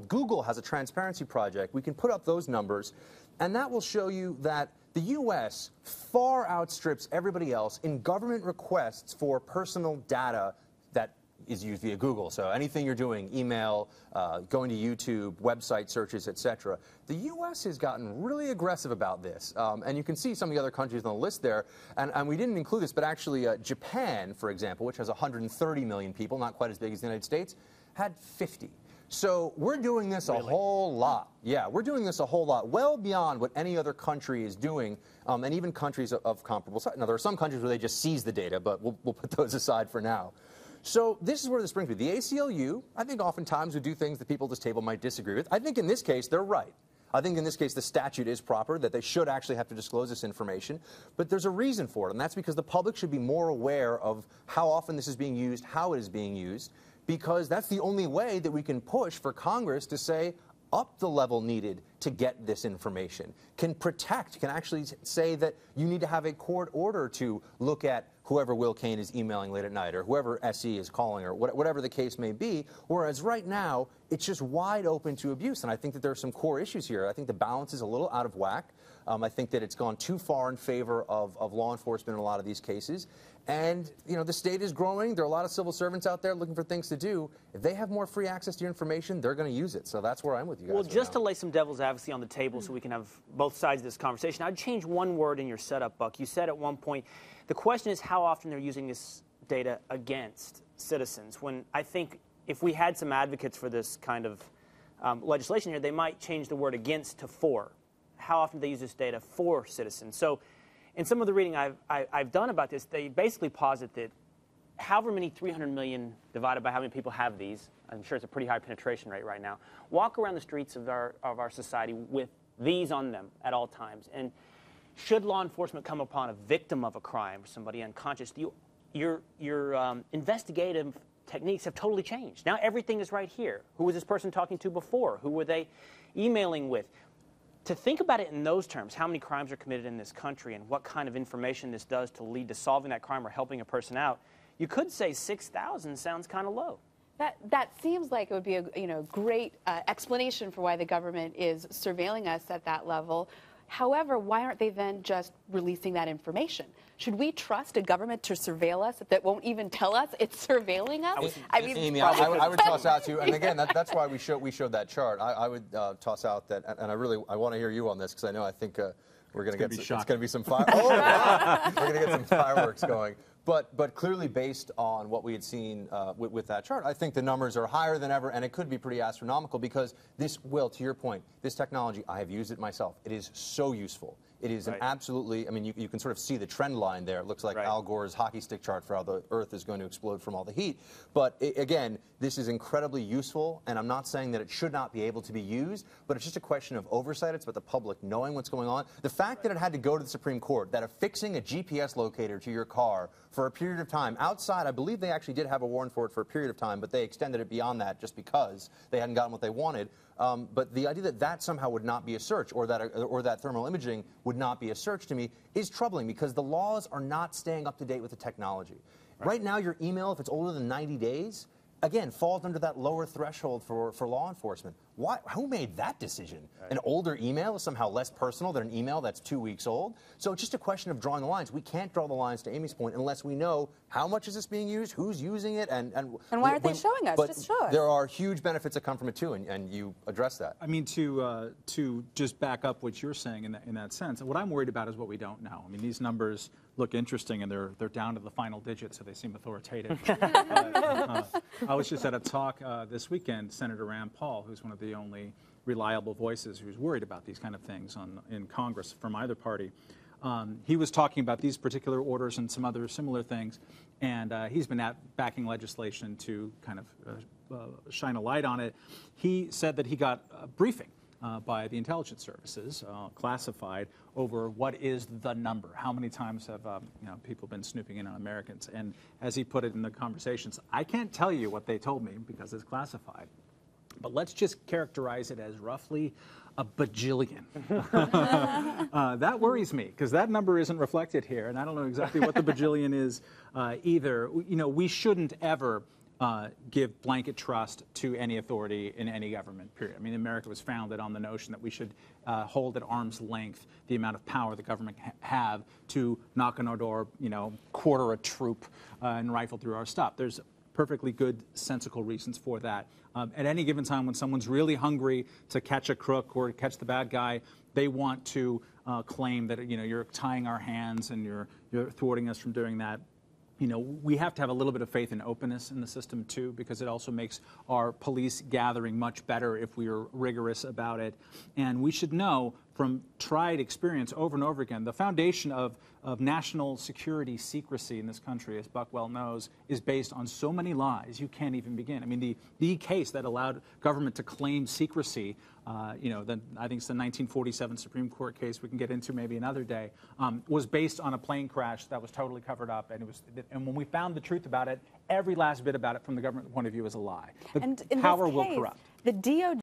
Google has a transparency project. We can put up those numbers, and that will show you that the U.S. far outstrips everybody else in government requests for personal data that is used via Google. So anything you're doing, email, going to YouTube, website searches, etc. The U.S. has gotten really aggressive about this. And you can see some of the other countries on the list there. And we didn't include this, but actually Japan, for example, which has 130 million people, not quite as big as the United States, had 50. So we're doing this a whole lot. Yeah, we're doing this a whole lot, well beyond what any other country is doing, and even countries of comparable size. Now, there are some countries where they just seize the data, but we'll put those aside for now. So this is where this brings me. The ACLU, I think oftentimes would do things that people at this table might disagree with. I think in this case, they're right. I think in this case, the statute is proper, that they should actually have to disclose this information. But there's a reason for it, and that's because the public should be more aware of how often this is being used, how it is being used, because that's the only way that we can push for Congress to say, up the level needed to get this information, can protect, can actually say that you need to have a court order to look at whoever Will Cain is emailing late at night, or whoever SE is calling, or whatever the case may be, whereas right now, it's just wide open to abuse. And I think that there are some core issues here. I think the balance is a little out of whack. I think that it's gone too far in favor of law enforcement in a lot of these cases. And, you know, the state is growing. There are a lot of civil servants out there looking for things to do. If they have more free access to your information, they're going to use it. So that's where I'm with you guys. Well, just to lay some devil's advocacy on the table so we can have both sides of this conversation, I'd change one word in your setup, Buck. You said at one point, the question is how often they're using this data against citizens, when I think if we had some advocates for this kind of legislation here, they might change the word against to for. How often do they use this data for citizens? So in some of the reading I've done about this, they basically posit that however many 300 million divided by how many people have these, I'm sure it's a pretty high penetration rate right now, walk around the streets of our society with these on them at all times. And should law enforcement come upon a victim of a crime or somebody unconscious, your investigative techniques have totally changed. Now everything is right here. Who was this person talking to before? Who were they emailing with? To think about it in those terms, how many crimes are committed in this country and what kind of information this does to lead to solving that crime or helping a person out, you could say 6,000 sounds kind of low. That seems like it would be a great explanation for why the government is surveilling us at that level. However, why aren't they then just releasing that information? Should we trust a government to surveil us that won't even tell us it's surveilling us? I mean, Amy, I would toss out to you, and again, that's why we showed that chart. I would toss out that, and I want to hear you on this because I think we're going to get it's going to be some fire. Oh, wow. We're going to get some fireworks going. But clearly, based on what we had seen with that chart, I think the numbers are higher than ever, and it could be pretty astronomical because this will, to your point, this technology, I have used it myself. It is so useful. It is an absolutely, I mean, you can sort of see the trend line there. It looks like Al Gore's hockey stick chart for how the Earth is going to explode from all the heat. But again, this is incredibly useful, and I'm not saying that it should not be able to be used, but it's just a question of oversight. It's about the public knowing what's going on. The fact that it had to go to the Supreme Court, that affixing a GPS locator to your car for a period of time outside, I believe they actually did have a warrant for it for a period of time, but they extended it beyond that just because they hadn't gotten what they wanted. But the idea that somehow would not be a search, or that thermal imaging would not be a search, to me is troubling because the laws are not staying up to date with the technology. Right now, your email, if it's older than 90 days, again, falls under that lower threshold for law enforcement. Why? Who made that decision? An older email is somehow less personal than an email that's 2 weeks old. So it's just a question of drawing the lines. We can't draw the lines, to Amy's point, unless we know how much is this being used, who's using it, and why aren't they showing us? Just show us. There are huge benefits that come from it too, and you address that. I mean, to just back up what you're saying in that sense, what I'm worried about is what we don't know. I mean, these numbers look interesting, and they're down to the final digit, so they seem authoritative. I was just at a talk this weekend. Senator Rand Paul, who's one of the only reliable voices who's worried about these kind of things in Congress from either party, he was talking about these particular orders and some other similar things, and he's been backing legislation to kind of shine a light on it. He said that he got a briefing by the intelligence services, classified, over what is the number. How many times have people been snooping in on Americans? And as he put it in the conversations, I can't tell you what they told me because it's classified. But let's just characterize it as roughly a bajillion. That worries me because that number isn't reflected here, and I don't know exactly what the bajillion is either. You know, we shouldn't ever give blanket trust to any authority in any government, period. I mean, America was founded on the notion that we should hold at arm's length the amount of power the government have to knock on our door, quarter a troop and rifle through our stuff. There's perfectly good, sensical reasons for that. At any given time, when someone's really hungry to catch a crook or catch the bad guy, they want to claim that you're tying our hands and you're thwarting us from doing that. We have to have a little bit of faith and openness in the system, too, because it also makes our police gathering much better if we are rigorous about it. And we should know from tried experience over and over again, the foundation of national security secrecy in this country, as Buck well knows, is based on so many lies you can't even begin. I mean, the case that allowed government to claim secrecy, I think it's the 1947 Supreme Court case we can get into maybe another day, was based on a plane crash that was totally covered up. And when we found the truth about it, every last bit about it from the government point of view is a lie. The power will corrupt. The DOJ